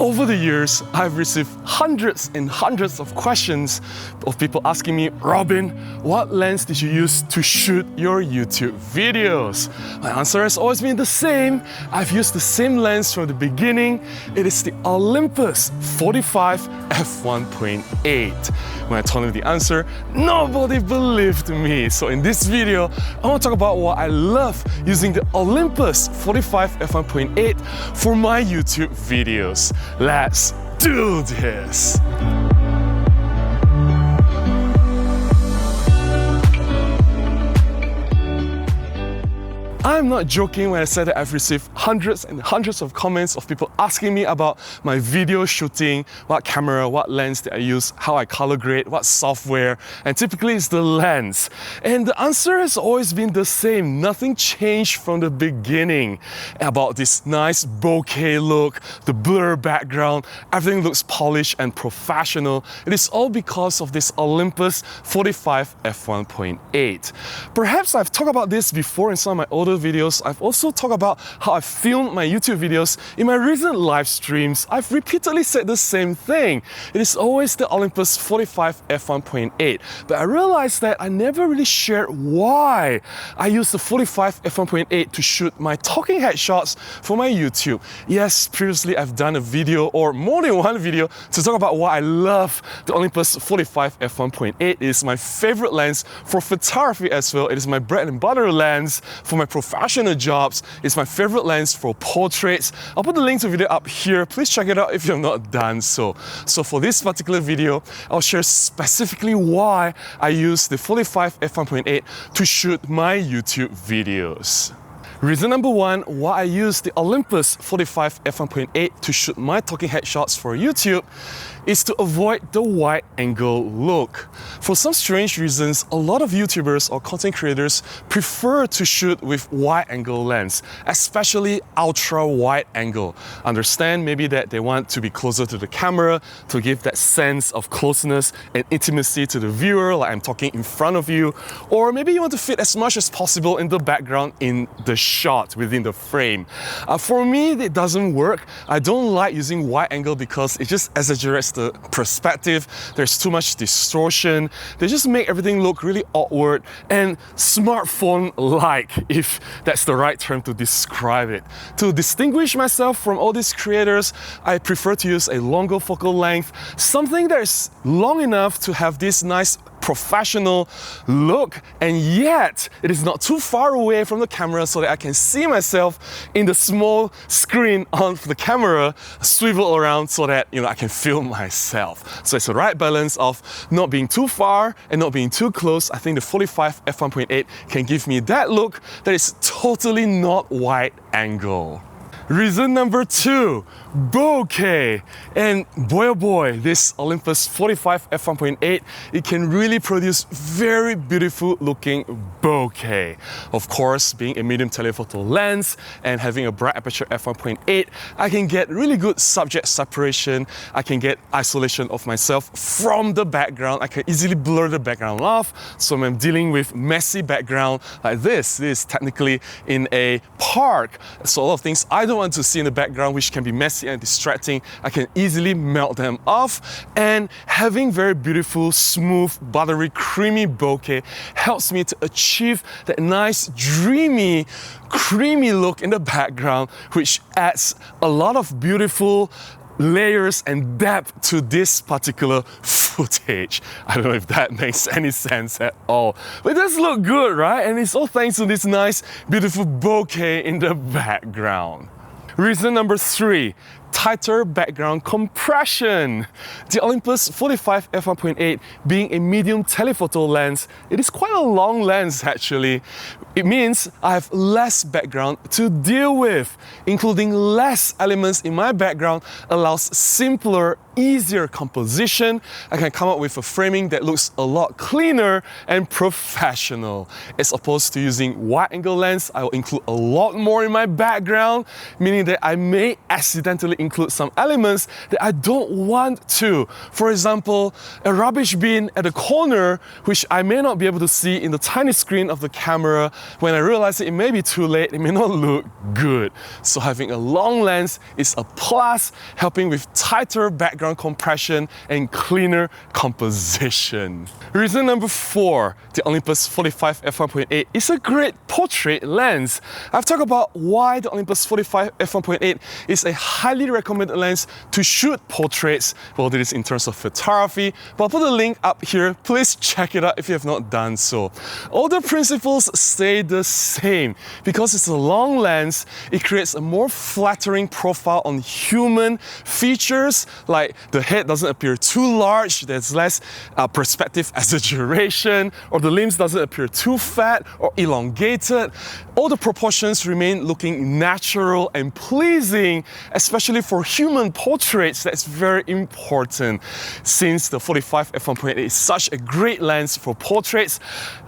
Over the years, I've received hundreds and hundreds of questions of people asking me, Robin, what lens did you use to shoot your YouTube videos? My answer has always been the same. I've used the same lens from the beginning. It is the Olympus 45 f1.8. When I told him the answer, nobody believed me. So in this video, I want to talk about why I love using the Olympus 45 f1.8 for my YouTube videos. Let's do this! I'm not joking when I say that I've received hundreds and hundreds of comments of people asking me about my video shooting, what camera, what lens that I use, how I color grade, what software, and typically it's the lens. And the answer has always been the same. Nothing changed from the beginning about this nice bokeh look, the blur background, everything looks polished and professional. It is all because of this Olympus 45 f1.8. Perhaps I've talked about this before in some of my older videos. I've also talked about how I filmed my YouTube videos. In my recent live streams, I've repeatedly said the same thing. It is always the Olympus 45 f1.8. But I realized that I never really shared why I use the 45 f1.8 to shoot my talking head shots for my YouTube. Yes, previously I've done a video or more than one video to talk about why I love the Olympus 45 f1.8. It is my favorite lens for photography as well. It is my bread and butter lens for my professional jobs. It's my favorite lens for portraits. I'll put the link to the video up here. Please check it out if you have not done so. So for this particular video, I'll share specifically why I use the 45 f1.8 to shoot my YouTube videos. Reason number one, why I use the Olympus 45 f1.8 to shoot my talking head shots for YouTube is to avoid the wide angle look. For some strange reasons, a lot of YouTubers or content creators prefer to shoot with wide angle lens, especially ultra wide angle. Understand maybe that they want to be closer to the camera to give that sense of closeness and intimacy to the viewer, like I'm talking in front of you, or maybe you want to fit as much as possible in the background in the shot within the frame. For me, it doesn't work. I don't like using wide angle because it just exaggerates the perspective. There's too much distortion. They just make everything look really awkward and smartphone-like, if that's the right term to describe it. To distinguish myself from all these creators, I prefer to use a longer focal length, something that is long enough to have this nice professional look, and yet it is not too far away from the camera so that I can see myself in the small screen on the camera, swivel around so that I can film myself. So it's the right balance of not being too far and not being too close. I think the 45 f1.8 can give me that look that is totally not wide angle. Reason number two, bokeh. And boy oh boy, this Olympus 45 f1.8, it can really produce very beautiful looking bokeh. Of course, being a medium telephoto lens and having a bright aperture f1.8, I can get really good subject separation. I can get isolation of myself from the background. I can easily blur the background off. So when I'm dealing with messy background like this is technically in a park. So a lot of things I don't want to see in the background which can be messy and distracting, I can easily melt them off, and having very beautiful, smooth, buttery, creamy bokeh helps me to achieve that nice, dreamy, creamy look in the background, which adds a lot of beautiful layers and depth to this particular footage. I don't know if that makes any sense at all, but it does look good, right? And it's all thanks to this nice, beautiful bokeh in the background. Reason number three, tighter background compression. The Olympus 45 f1.8 being a medium telephoto lens, it is quite a long lens actually. It means I have less background to deal with. Including less elements in my background allows simpler, easier composition. I can come up with a framing that looks a lot cleaner and professional. As opposed to using wide angle lens, I will include a lot more in my background, meaning that I may accidentally include some elements that I don't want to. For example, a rubbish bin at the corner, which I may not be able to see in the tiny screen of the camera. When I realize it may be too late, it may not look good. So having a long lens is a plus, helping with tighter background compression and cleaner composition. Reason number 4, the Olympus 45 f1.8 is a great portrait lens. I've talked about why the Olympus 45 f1.8 is a highly recommended lens to shoot portraits, well, that is in terms of photography, but I'll put a link up here. Please check it out if you have not done so. All the principles stay the same. Because it's a long lens, it creates a more flattering profile on human features, like the head doesn't appear too large, there's less perspective exaggeration, or the limbs doesn't appear too fat or elongated. All the proportions remain looking natural and pleasing, especially for human portraits. That's very important. Since the 45 f1.8 is such a great lens for portraits,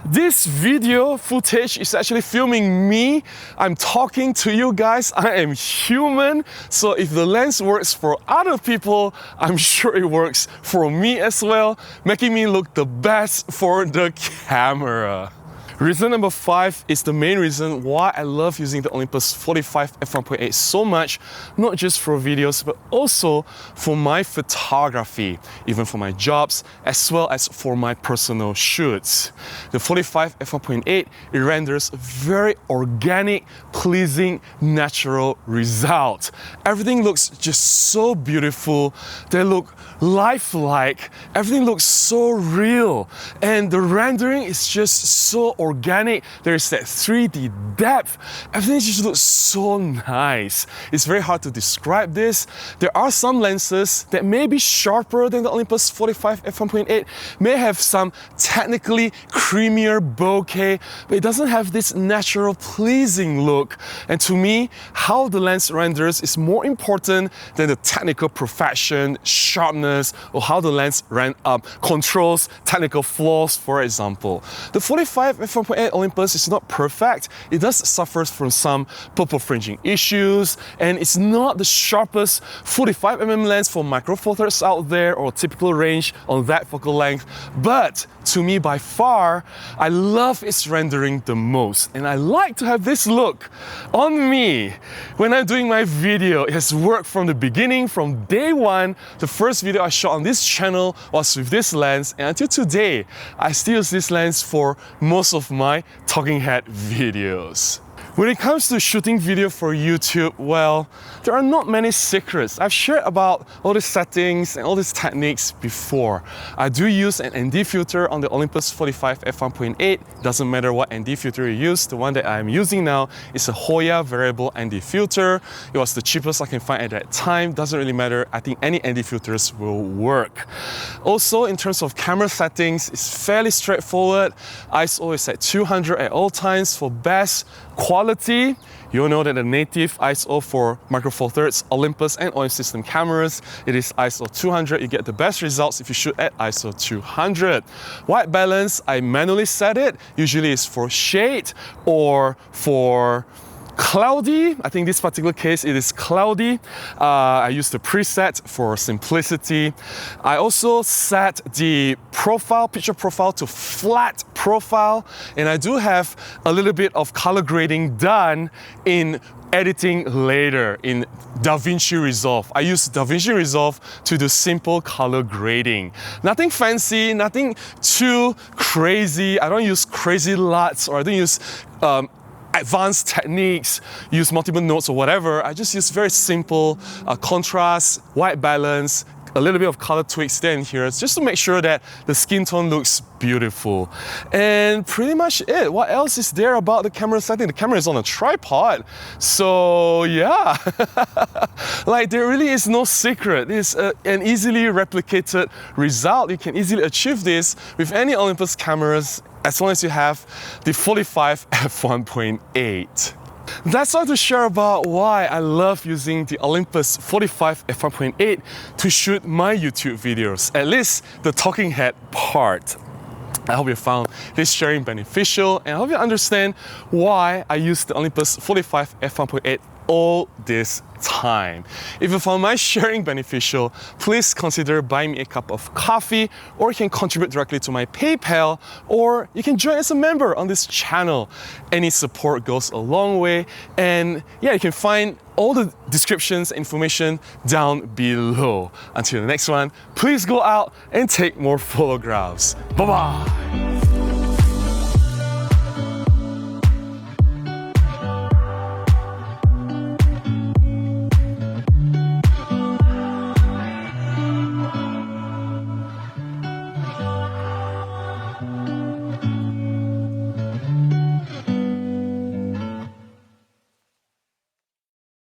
this video footage is actually filming me. I'm talking to you guys. I am human. So if the lens works for other people, I'm sure it works for me as well, making me look the best for the camera. Reason number 5 is the main reason why I love using the Olympus 45 f1.8 so much, not just for videos, but also for my photography, even for my jobs, as well as for my personal shoots. The 45 f1.8, it renders a very organic, pleasing, natural result. Everything looks just so beautiful. They look lifelike. Everything looks so real. And the rendering is just so organic. There's that 3D depth. Everything just looks so nice. It's very hard to describe this. There are some lenses that may be sharper than the Olympus 45 f1.8, may have some technically creamier bokeh, but it doesn't have this natural, pleasing look. And to me, how the lens renders is more important than the technical perfection, sharpness, or how the lens controls technical flaws, for example. The 45 f1.8 Olympus is not perfect. It does suffer from some purple fringing issues, and it's not the sharpest 45mm lens for micro four thirds out there or typical range on that focal length. But to me, by far, I love its rendering the most, and I like to have this look on me when I'm doing my video. It has worked from the beginning, from day one. The first video I shot on this channel was with this lens, and until today, I still use this lens for most of my talking head videos. When it comes to shooting video for YouTube, well, there are not many secrets. I've shared about all the settings and all these techniques before. I do use an ND filter on the Olympus 45 f1.8. Doesn't matter what ND filter you use. The one that I'm using now is a Hoya variable ND filter. It was the cheapest I can find at that time. Doesn't really matter. I think any ND filters will work. Also, in terms of camera settings, it's fairly straightforward. ISO is at 200 at all times for best quality. You'll know that the native ISO for micro four thirds Olympus and OM system cameras, it is ISO 200. You get the best results if you shoot at ISO 200. White balance, I manually set it. Usually it's for shade or for cloudy. I think this particular case it is cloudy. I use the preset for simplicity. I also set the profile, picture profile to flat profile, and I do have a little bit of color grading done in editing later in DaVinci Resolve. I use DaVinci Resolve to do simple color grading. Nothing fancy, nothing too crazy. I don't use crazy LUTs, or I don't use advanced techniques, use multiple nodes or whatever. I just use very simple contrast, white balance, a little bit of color tweaks there and here, just to make sure that the skin tone looks beautiful. And pretty much it. What else is there about the camera setting? The camera is on a tripod, so yeah. Like, there really is no secret. It's an easily replicated result. You can easily achieve this with any Olympus cameras as long as you have the 45 f1.8. That's all to share about why I love using the Olympus 45 f1.8 to shoot my YouTube videos, at least the talking head part. I hope you found this sharing beneficial, and I hope you understand why I use the Olympus 45 f1.8 all this time. If you found my sharing beneficial, please consider buying me a cup of coffee, or you can contribute directly to my PayPal, or you can join as a member on this channel. Any support goes a long way, and yeah, you can find all the descriptions, information down below. Until the next one, please go out and take more photographs. Bye-bye.